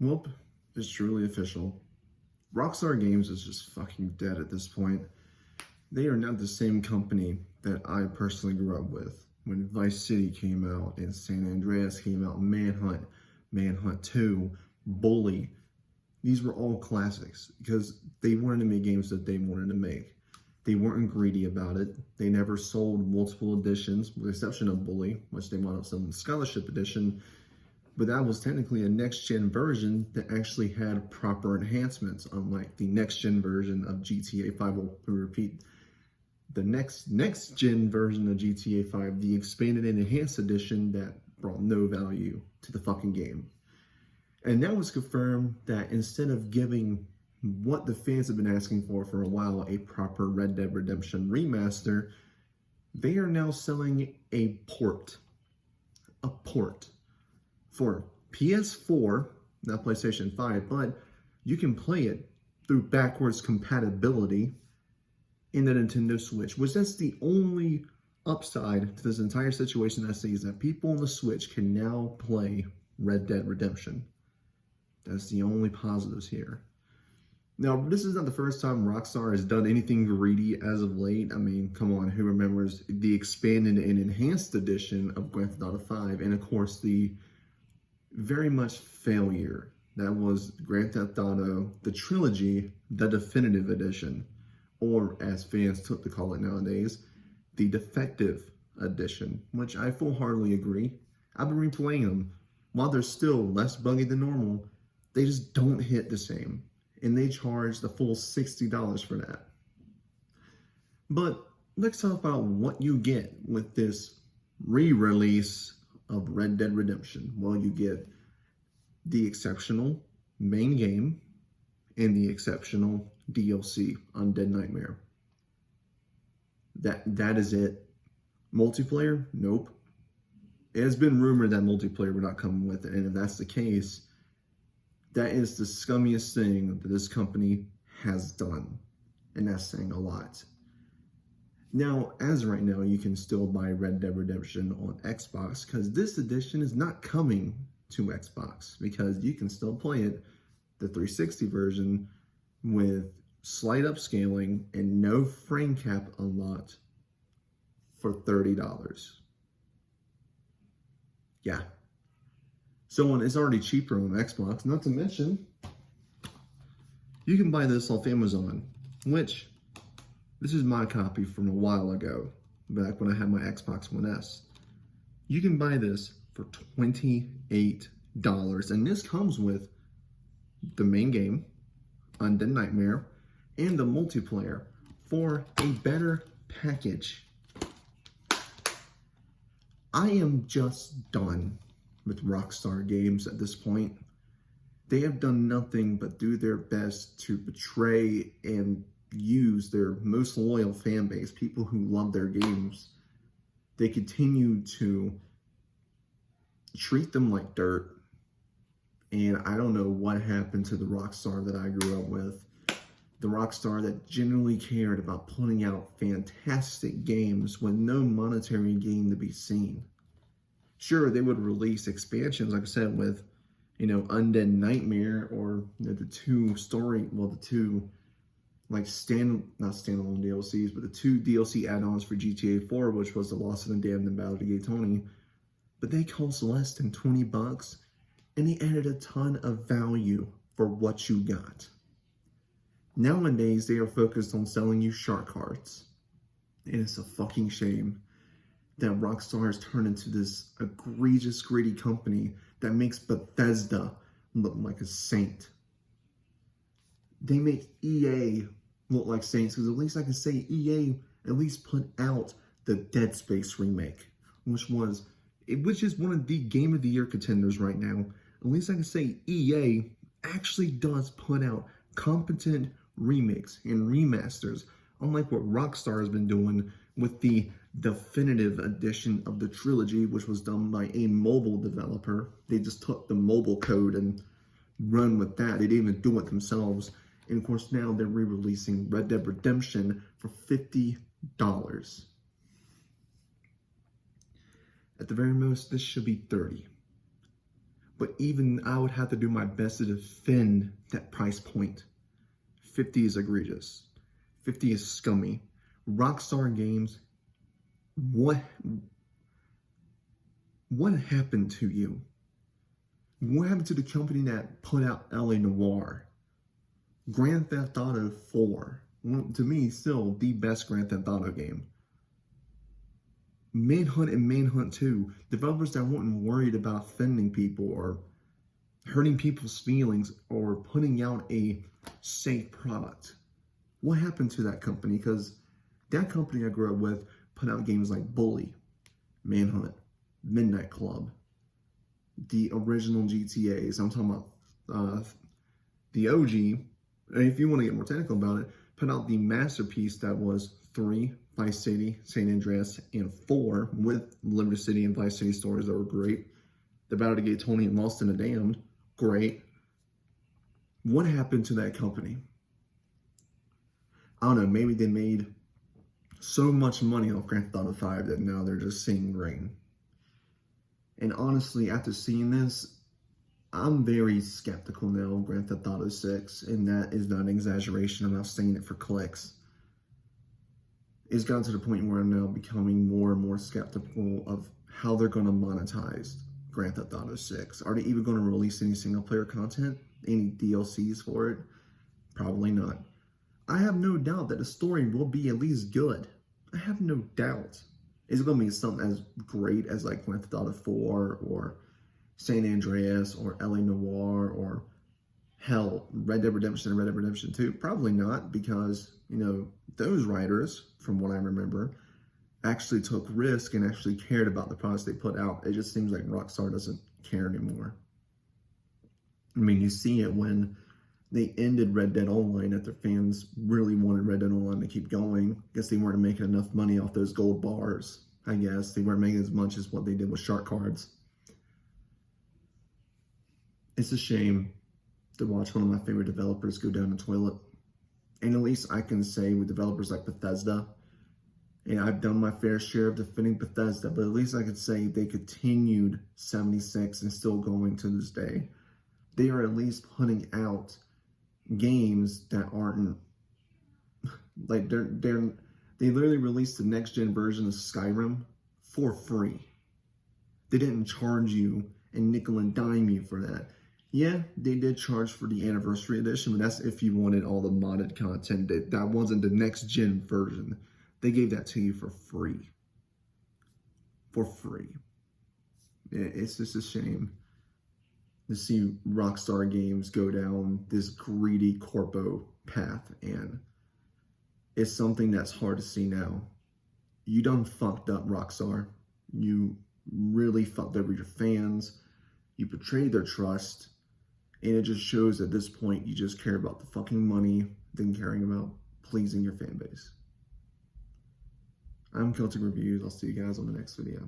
Well, it's truly official. Rockstar Games is just fucking dead at this point. They are not the same company that I personally grew up with. When Vice City came out and San Andreas came out, Manhunt, Manhunt 2, Bully, these were all classics because they wanted to make games that they wanted to make. They weren't greedy about it. They never sold multiple editions, with the exception of Bully, which they wound up selling the Scholarship Edition. But that was technically a next-gen version that actually had proper enhancements, unlike the next-gen version of GTA 5. Will repeat, the next-gen version of GTA 5, the expanded and enhanced edition that brought no value to the fucking game. And now it's confirmed that instead of giving what the fans have been asking for a while, a proper Red Dead Redemption remaster, they are now selling a port for PS4, not PlayStation 5, but you can play it through backwards compatibility in the Nintendo Switch, which that's the only upside to this entire situation I see, is that people on the Switch can now play Red Dead Redemption. That's the only positives here. Now, this is not the first time Rockstar has done anything greedy as of late. I mean, come on, who remembers the expanded and enhanced edition of Grand Theft Auto 5, and of course the very much failure that was Grand Theft Auto, the trilogy, the definitive edition, or as fans took to call it nowadays, the defective edition, which I full-heartedly agree. I've been replaying them. While they're still less buggy than normal, they just don't hit the same, and they charge the full $60 for that. But let's talk about what you get with this re-release of Red Dead Redemption. Well, you get the exceptional main game and the exceptional DLC, Undead Nightmare. That is it. Multiplayer? Nope. It has been rumored that multiplayer would not come with it, and if that's the case, that is the scummiest thing that this company has done, and that's saying a lot. Now, as right now, you can still buy Red Dead Redemption on Xbox, because this edition is not coming to Xbox, because you can still play it, the 360 version, with slight upscaling and no frame cap unlocked, for $30. Yeah. So it's already cheaper on Xbox, not to mention, you can buy this off Amazon, which, this is my copy from a while ago, back when I had my Xbox One S. You can buy this for $28, and this comes with the main game, Undead Nightmare, and the multiplayer for a better package. I am just done with Rockstar Games at this point. They have done nothing but do their best to betray and use their most loyal fan base, people who love their games. They continue to treat them like dirt, and I don't know what happened to the Rockstar that I grew up with. The Rockstar that genuinely cared about putting out fantastic games with no monetary gain to be seen. Sure, they would release expansions, like I said, with, Undead Nightmare, or the two like not standalone DLCs, but the two DLC add-ons for GTA 4, which was The Lost and the Damned and Battle to Gay Tony. But they cost less than $20, and they added a ton of value for what you got. Nowadays, they are focused on selling you shark cards. And it's a fucking shame that Rockstar has turned into this egregious, greedy company that makes Bethesda look like a saint. They make EA look like saints, because at least I can say EA at least put out the Dead Space remake, which is one of the Game of the Year contenders right now. At least I can say EA actually does put out competent remakes and remasters, unlike what Rockstar has been doing with the definitive edition of the trilogy, which was done by a mobile developer. They just took the mobile code and run with that. They didn't even do it themselves. And of course, now they're re-releasing Red Dead Redemption for $50. At the very most, this should be $30. But even I would have to do my best to defend that price point. 50 is egregious. 50 is scummy. Rockstar Games, what happened to you? What happened to the company that put out LA Noire? Grand Theft Auto 4, to me, still the best Grand Theft Auto game. Manhunt and Manhunt 2, developers that weren't worried about offending people or hurting people's feelings or putting out a safe product. What happened to that company? Because that company I grew up with put out games like Bully, Manhunt, Midnight Club, the original GTAs. I'm talking about the OG. And if you want to get more technical about it, put out the masterpiece that was 3, Vice City, San Andreas, and 4 with Liberty City and Vice City stories that were great. The Battle to Get Tony and Lost in the Damned, great. What happened to that company? I don't know, maybe they made so much money off Grand Theft Auto 5 that now they're just seeing rain. And honestly, after seeing this, I'm very skeptical now of Grand Theft Auto 6, and that is not an exaggeration. I'm not saying it for clicks. It's gotten to the point where I'm now becoming more and more skeptical of how they're going to monetize Grand Theft Auto 6. Are they even going to release any single-player content? Any DLCs for it? Probably not. I have no doubt that the story will be at least good. I have no doubt. Is it going to be something as great as like Grand Theft Auto 4 or San Andreas or LA Noire or hell, Red Dead Redemption and Red Dead Redemption 2? Probably not, because, you know, those writers, from what I remember, actually took risk and actually cared about the products they put out. It just seems like Rockstar doesn't care anymore. I mean, you see it when they ended Red Dead Online after fans really wanted Red Dead Online to keep going. I guess they weren't making enough money off those gold bars. I guess they weren't making as much as what they did with shark cards. It's a shame to watch one of my favorite developers go down the toilet. And at least I can say with developers like Bethesda, and I've done my fair share of defending Bethesda, but at least I could say they continued 76 and still going to this day. They are at least putting out games that aren't like they literally released the next gen version of Skyrim for free. They didn't charge you and nickel and dime you for that. Yeah, they did charge for the anniversary edition, but that's if you wanted all the modded content. That wasn't the next gen version. They gave that to you for free. For free. It's just a shame to see Rockstar Games go down this greedy corpo path, and it's something that's hard to see now. You done fucked up, Rockstar. You really fucked over your fans. You betrayed their trust, and it just shows at this point you just care about the fucking money than caring about pleasing your fan base. I'm Celtic Reviews. I'll see you guys on the next video.